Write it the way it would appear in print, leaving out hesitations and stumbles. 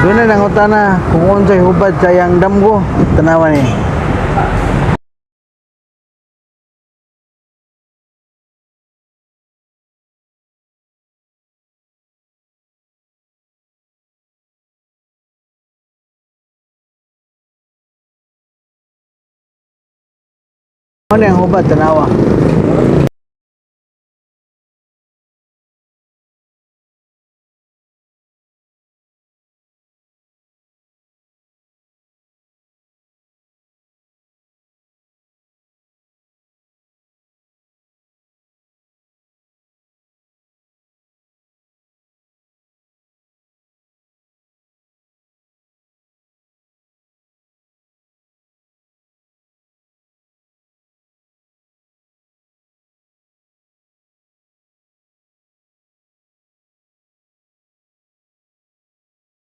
Doon na nangutana kung unsay hubad sa yang damgo. Tanawa ni. Ano yung hubad tanawa?